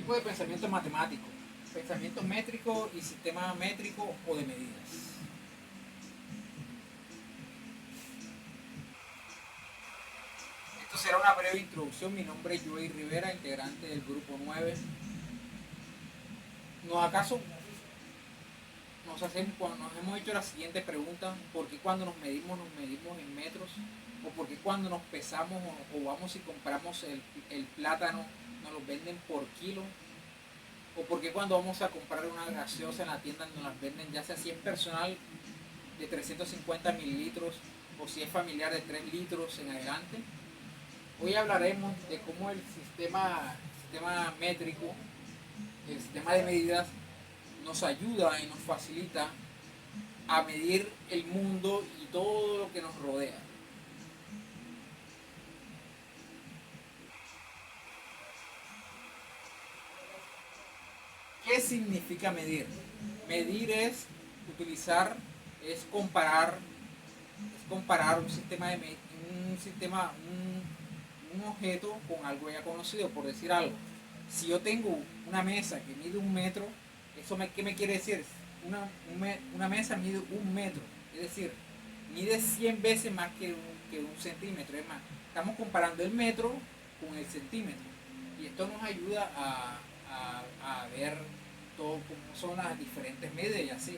Tipo de pensamiento matemático, pensamiento métrico y sistema métrico o de medidas. Esto será una breve introducción. Mi nombre es Joey Rivera, integrante del grupo 9. ¿No acaso nos hemos hecho la siguiente pregunta? ¿Por qué cuando nos medimos en metros? ¿O por qué cuando nos pesamos o vamos y compramos el plátano nos lo venden por kilo? ¿O por qué cuando vamos a comprar una gaseosa en la tienda nos las venden, ya sea si es personal de 350 mililitros o si es familiar de 3 litros en adelante? Hoy hablaremos de cómo sistema métrico, el sistema de medidas, nos ayuda y nos facilita a medir el mundo y todo lo que nos rodea. ¿Qué significa medir? Medir es utilizar, es comparar un sistema, un objeto con algo ya conocido, por decir algo. Si yo tengo una mesa que mide 1 metro, ¿qué me quiere decir? Una mesa mide 1 metro, es decir, mide 100 veces más que un centímetro. Es más, estamos comparando el metro con el centímetro. Y esto nos ayuda a ver todo cómo son las diferentes medidas y así.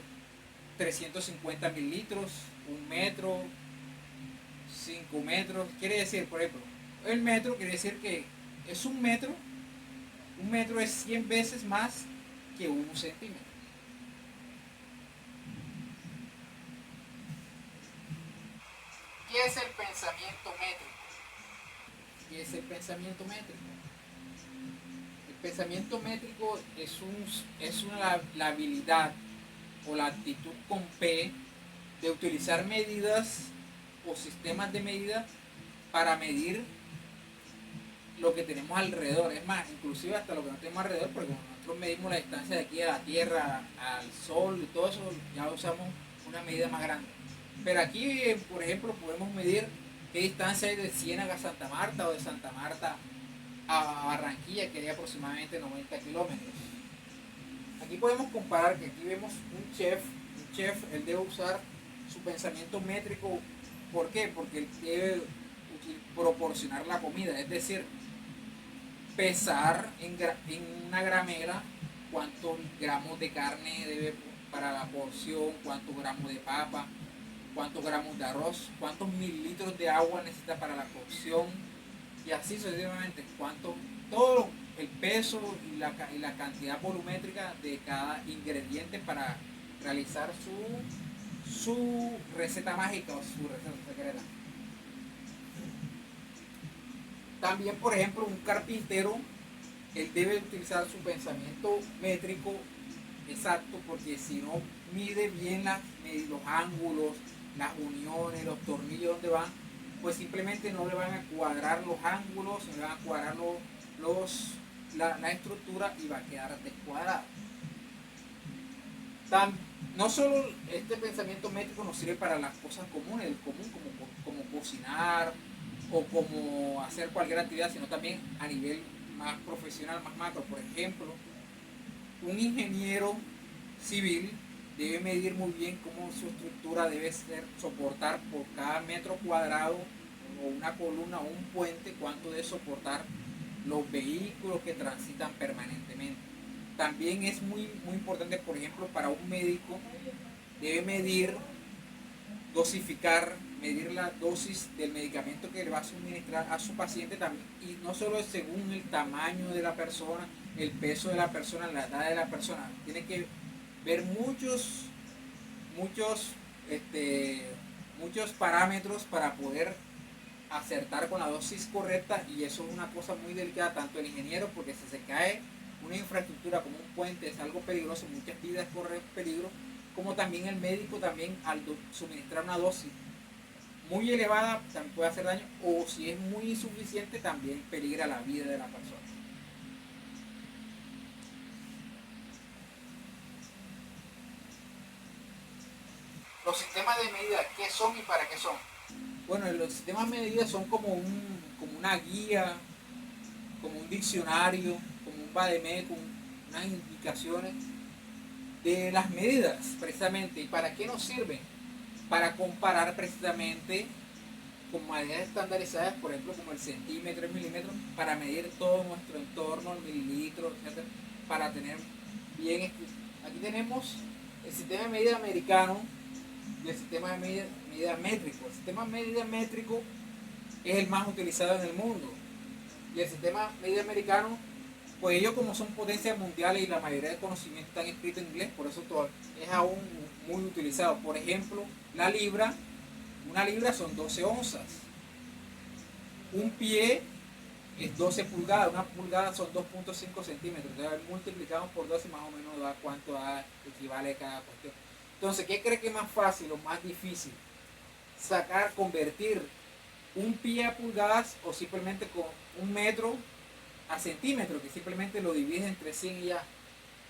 350 mililitros, 1 metro, 5 metros. Quiere decir, por ejemplo, el metro quiere decir que es 1 metro. 1 metro es 100 veces más que 1 centímetro. ¿Qué es el pensamiento métrico? ¿Qué es el pensamiento métrico? El pensamiento métrico es la habilidad o la actitud con P de utilizar medidas o sistemas de medida para medir lo que tenemos alrededor. Es más, inclusive hasta lo que no tenemos alrededor, porque cuando nosotros medimos la distancia de aquí a la Tierra, al Sol y todo eso, ya usamos una medida más grande. Pero aquí, por ejemplo, podemos medir qué distancia hay de Ciénaga a Santa Marta o de Santa Marta a Barranquilla, que hay aproximadamente 90 kilómetros. Aquí podemos comparar que aquí vemos un chef, él debe usar su pensamiento métrico. ¿Por qué? Porque él debe proporcionar la comida, es decir, pesar en una gramera cuántos gramos de carne debe para la porción, cuántos gramos de papa, cuántos gramos de arroz, cuántos mililitros de agua necesita para la cocción y así sucesivamente, todo el peso y la cantidad volumétrica de cada ingrediente para realizar su receta mágica o su receta secreta. También, por ejemplo, un carpintero, él debe utilizar su pensamiento métrico exacto, porque si no mide bien los ángulos, las uniones, los tornillos donde van, pues simplemente no le van a cuadrar los ángulos, no le van a cuadrar la estructura y va a quedar descuadrada. No solo este pensamiento métrico nos sirve para las cosas comunes, el común, como cocinar o como hacer cualquier actividad, sino también a nivel más profesional, más macro. Por ejemplo, un ingeniero civil debe medir muy bien cómo su estructura debe soportar por cada metro cuadrado o una columna o un puente, cuánto debe soportar los vehículos que transitan permanentemente. También es muy importante, por ejemplo, para un médico, debe dosificar, medir la dosis del medicamento que le va a suministrar a su paciente también, y no solo es según el tamaño de la persona, el peso de la persona, la edad de la persona, tiene que ver muchos, este, muchos parámetros para poder acertar con la dosis correcta, y eso es una cosa muy delicada, tanto el ingeniero, porque si se cae una infraestructura como un puente es algo peligroso, muchas vidas corren peligro, como también el médico también al suministrar una dosis muy elevada también puede hacer daño, o si es muy insuficiente también peligra la vida de la persona. Los sistemas de medida, ¿qué son y para qué son? Bueno, los sistemas de medida son como una guía, como un diccionario, como un VADEME con unas indicaciones de las medidas precisamente. ¿Y para qué nos sirven? Para comparar precisamente con medidas estandarizadas, por ejemplo como el centímetro, el milímetro, para medir todo nuestro entorno, el mililitro, etc., para tener bien. Aquí tenemos el sistema de medida americano y el sistema de medida métrico. El sistema de medida métrico es el más utilizado en el mundo, y el sistema de medida americano, pues ellos como son potencias mundiales y la mayoría de conocimientos están escritos en inglés, por eso todo es aún muy utilizado. Por ejemplo, la libra, una libra son 12 onzas, un pie es 12 pulgadas, una pulgada son 2.5 centímetros, entonces multiplicamos por 12 más o menos da cuánto equivale a cada cuestión. Entonces, ¿qué cree que es más fácil o más difícil? Convertir un pie a pulgadas, o simplemente con un metro a centímetro, que simplemente lo divides entre 100 y ya.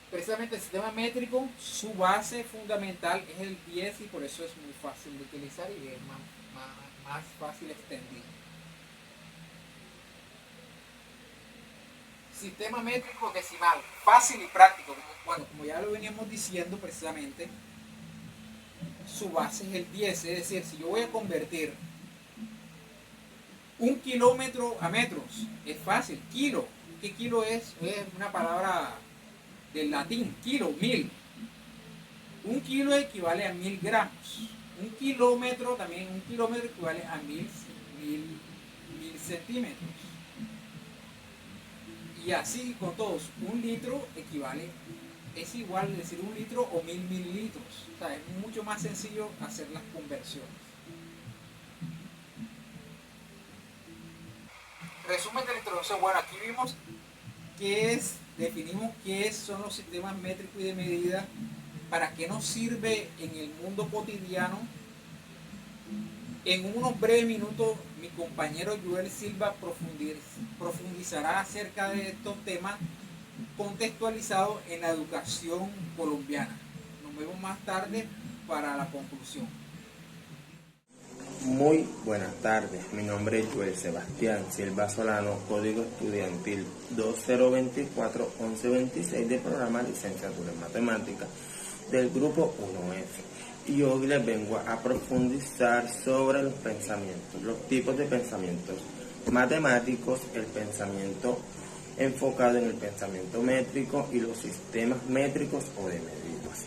Precisamente el sistema métrico, su base fundamental es el 10, y por eso es muy fácil de utilizar y es más fácil extendido. Sistema métrico decimal, fácil y práctico. Bueno, como ya lo veníamos diciendo precisamente, su base es el 10, es decir, si yo voy a convertir un kilómetro a metros, es fácil. Kilo, ¿qué kilo es? Es una palabra del latín, kilo, 1000. Un kilo equivale a 1000 gramos. Un kilómetro también, un kilómetro equivale a 1000 centímetros. Y así con todos. Un litro es igual, es decir, un litro o 1000 mililitros. O sea, es mucho más sencillo hacer las conversiones. Resumen de la introducción. Bueno, aquí vimos definimos qué son los sistemas métricos y de medida, para qué nos sirve en el mundo cotidiano. En unos breves minutos mi compañero Joel Silva profundizará acerca de estos temas contextualizados en la educación colombiana. Nos vemos más tarde para la conclusión. Muy buenas tardes, mi nombre es Joel Sebastián Silva Solano, código estudiantil 2024-1126 del programa Licenciatura en Matemáticas del grupo 1F, y hoy les vengo a profundizar sobre los pensamientos, los tipos de pensamientos matemáticos, el pensamiento enfocado en el pensamiento métrico y los sistemas métricos o de medidas.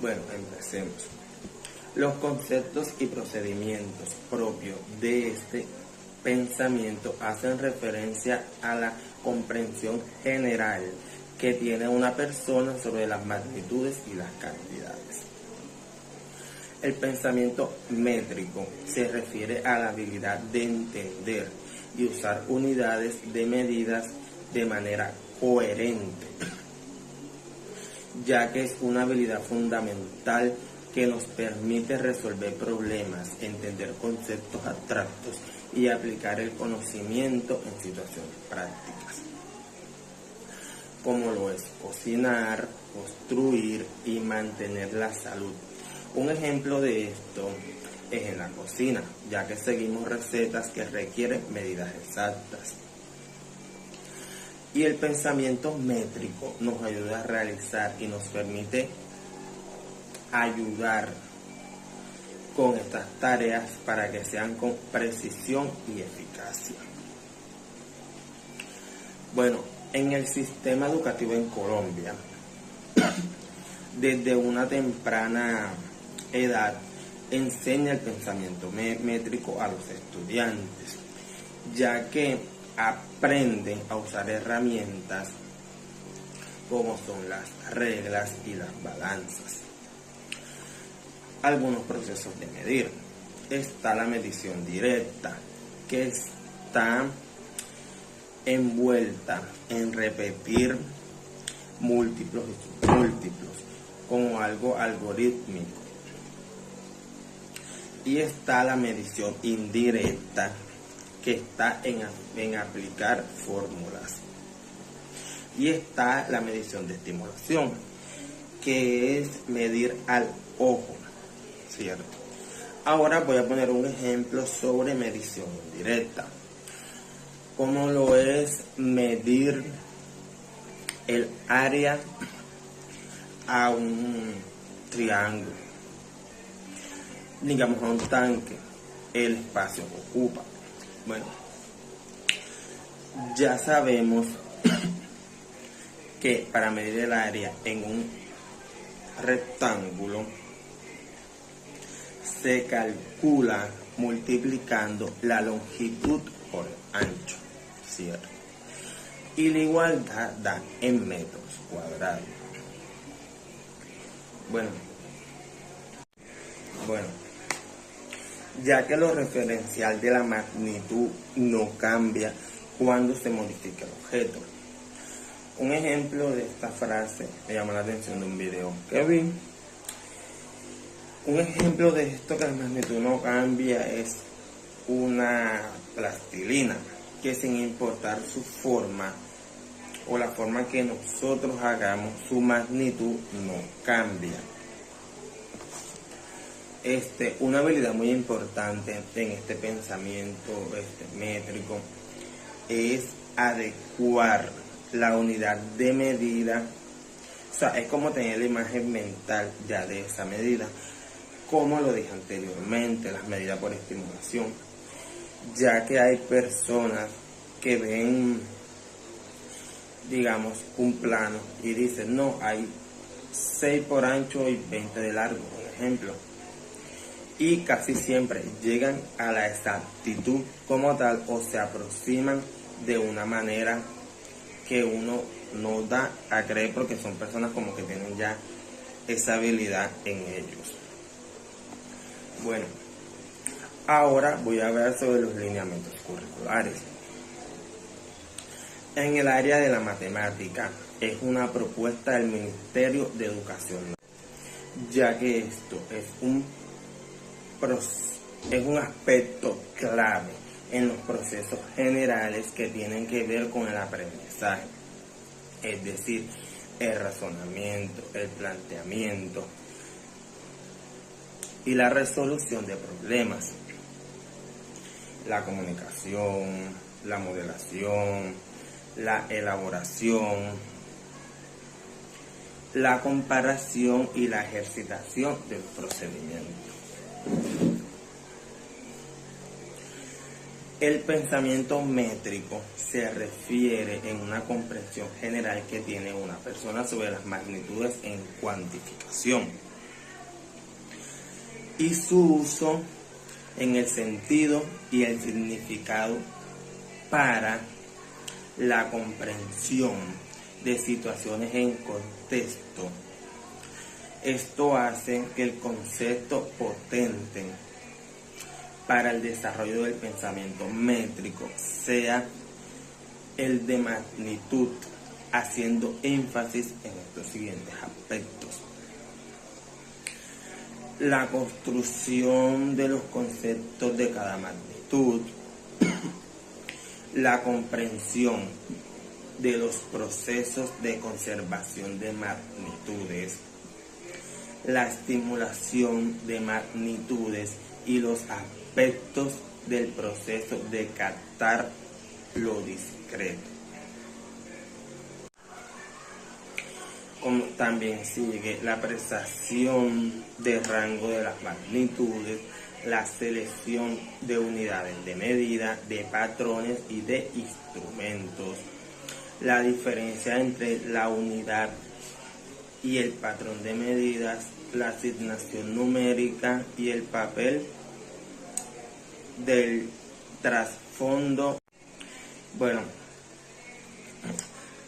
Bueno, empecemos. Los conceptos y procedimientos propios de este pensamiento hacen referencia a la comprensión general que tiene una persona sobre las magnitudes y las cantidades. El pensamiento métrico se refiere a la habilidad de entender y usar unidades de medidas de manera coherente, ya que es una habilidad fundamental que nos permite resolver problemas, entender conceptos abstractos y aplicar el conocimiento en situaciones prácticas, como lo es cocinar, construir y mantener la salud. Un ejemplo de esto es en la cocina, ya que seguimos recetas que requieren medidas exactas. Y el pensamiento métrico nos ayuda a realizar y nos permite ayudar con estas tareas para que sean con precisión y eficacia. Bueno, en el sistema educativo en Colombia, desde una temprana edad, enseña el pensamiento métrico a los estudiantes, ya que aprenden a usar herramientas como son las reglas y las balanzas. Algunos procesos de medir. Está la medición directa, que está envuelta en repetir múltiplos y submúltiplos como algo algorítmico. Y está la medición indirecta, que está en aplicar fórmulas. Y está la medición de estimulación, que es medir al ojo, ¿cierto? Ahora voy a poner un ejemplo sobre medición indirecta, como lo es medir el área a un triángulo, digamos a un tanque, el espacio que ocupa. Bueno, ya sabemos que para medir el área en un rectángulo se calcula multiplicando la longitud por el ancho, ¿cierto? Y la igualdad da en metros cuadrados. Bueno, ya que lo referencial de la magnitud no cambia cuando se modifica el objeto. Un ejemplo de esta frase me llamó la atención de un video que vi. Un ejemplo de esto que la magnitud no cambia es una plastilina que, sin importar su forma o la forma que nosotros hagamos, su magnitud no cambia. Una habilidad muy importante en este pensamiento métrico es adecuar la unidad de medida. O sea, es como tener la imagen mental ya de esa medida, como lo dije anteriormente, las medidas por estimulación, ya que hay personas que ven, digamos, un plano y dicen, no, hay 6 por ancho y 20 de largo, por ejemplo, y casi siempre llegan a la exactitud como tal o se aproximan de una manera que uno no da a creer, porque son personas como que tienen ya esa habilidad en ellos. Bueno, ahora voy a hablar sobre los lineamientos curriculares. En el área de la matemática es una propuesta del Ministerio de Educación, ya que esto es un aspecto clave en los procesos generales que tienen que ver con el aprendizaje, es decir, el razonamiento, el planteamiento y la resolución de problemas, la comunicación, la modelación, la elaboración, la comparación y la ejercitación del procedimiento. El pensamiento métrico se refiere en una comprensión general que tiene una persona sobre las magnitudes en cuantificación y su uso en el sentido y el significado para la comprensión de situaciones en contexto. Esto hace que el concepto potente para el desarrollo del pensamiento métrico sea el de magnitud, haciendo énfasis en estos siguientes aspectos: la construcción de los conceptos de cada magnitud, la comprensión de los procesos de conservación de magnitudes, la estimulación de magnitudes y los aspectos del proceso de captar lo discreto. Como también sigue la apreciación de rango de las magnitudes, la selección de unidades de medida, de patrones y de instrumentos, la diferencia entre la unidad y el patrón de medidas, la asignación numérica y el papel del trasfondo. Bueno,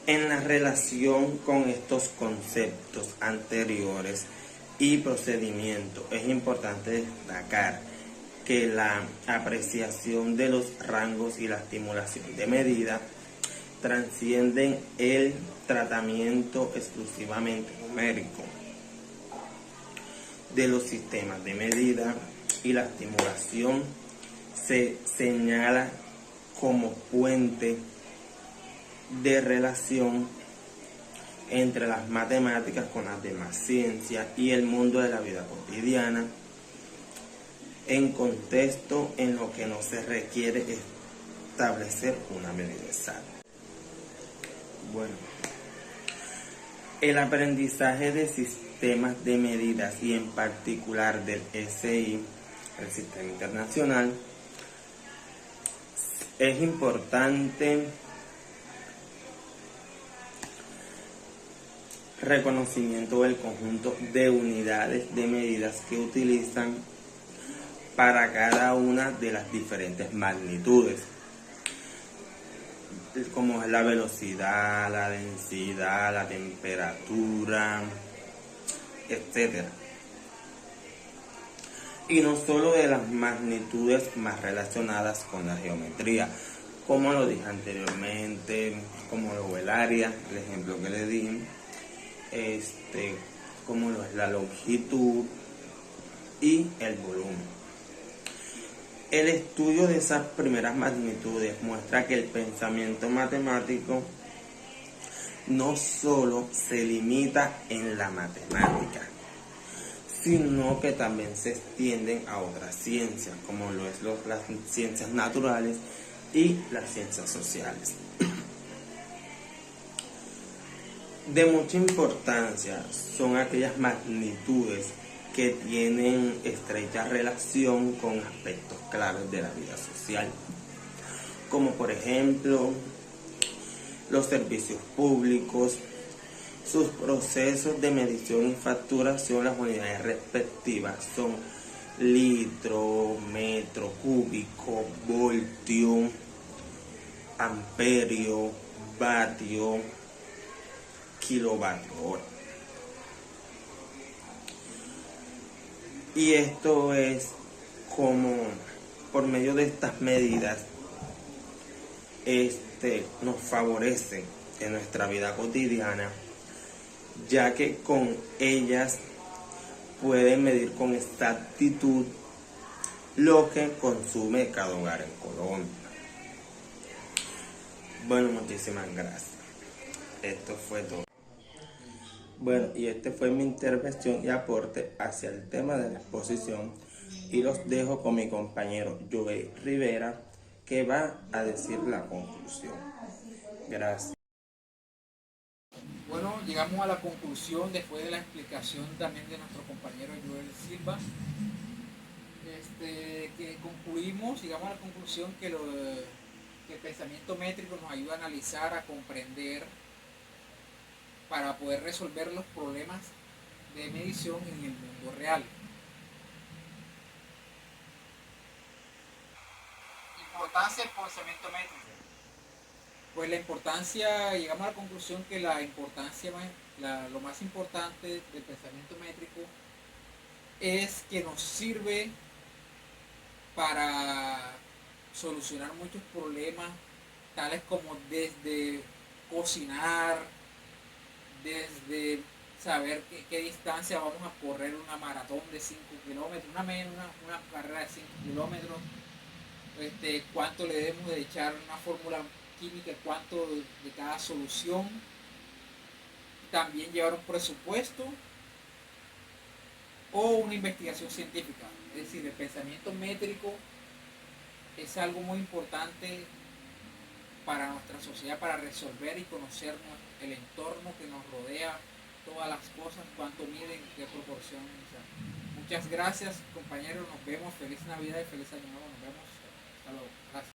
en la relación con estos conceptos anteriores y procedimientos, es importante destacar que la apreciación de los rangos y la estimulación de medida trascienden el tratamiento exclusivamente numérico de los sistemas de medida, y la estimulación se señala como puente de relación entre las matemáticas con las demás ciencias y el mundo de la vida cotidiana, en contexto en lo que no se requiere establecer una medida exacta. Bueno, El aprendizaje de sistemas de medidas y en particular del SI, el Sistema Internacional, es importante reconocimiento del conjunto de unidades de medidas que utilizan para cada una de las diferentes magnitudes, como es la velocidad, la densidad, la temperatura, etcétera. Y no solo de las magnitudes más relacionadas con la geometría, como lo dije anteriormente, como lo es el área, el ejemplo que le di, como lo es la longitud y el volumen. El estudio de esas primeras magnitudes muestra que el pensamiento matemático no solo se limita en la matemática, sino que también se extienden a otras ciencias, como lo es las ciencias naturales y las ciencias sociales. De mucha importancia son aquellas magnitudes que tienen estrecha relación con aspectos claves de la vida social, como por ejemplo los servicios públicos, sus procesos de medición y facturación. Las unidades respectivas son litro, metro cúbico, voltio, amperio, vatio, kilovatio hora. Y esto es como por medio de estas medidas nos favorece en nuestra vida cotidiana, ya que con ellas pueden medir con exactitud lo que consume cada hogar en Colombia. Bueno, muchísimas gracias. Esto fue todo. Bueno, y fue mi intervención y aporte hacia el tema de la exposición, y los dejo con mi compañero Joel Rivera, que va a decir la conclusión. Gracias. Bueno, llegamos a la conclusión después de la explicación también de nuestro compañero Joel Silva, que concluimos, llegamos a la conclusión que el pensamiento métrico nos ayuda a analizar, a comprender, para poder resolver los problemas de medición en el mundo real. Importancia del pensamiento métrico. Pues la importancia, llegamos a la conclusión que lo más importante del pensamiento métrico es que nos sirve para solucionar muchos problemas, tales como desde cocinar, desde saber qué distancia vamos a correr una maratón de 5 kilómetros, una carrera de 5 kilómetros, cuánto le debemos de echar una fórmula química, cuánto de cada solución. También llevar un presupuesto o una investigación científica. Es decir, el pensamiento métrico es algo muy importante para nuestra sociedad, para resolver y conocer el entorno que nos rodea, todas las cosas, cuánto miden, qué proporción. O sea, muchas gracias, compañeros, nos vemos, feliz Navidad y feliz Año Nuevo, nos vemos, hasta luego, gracias.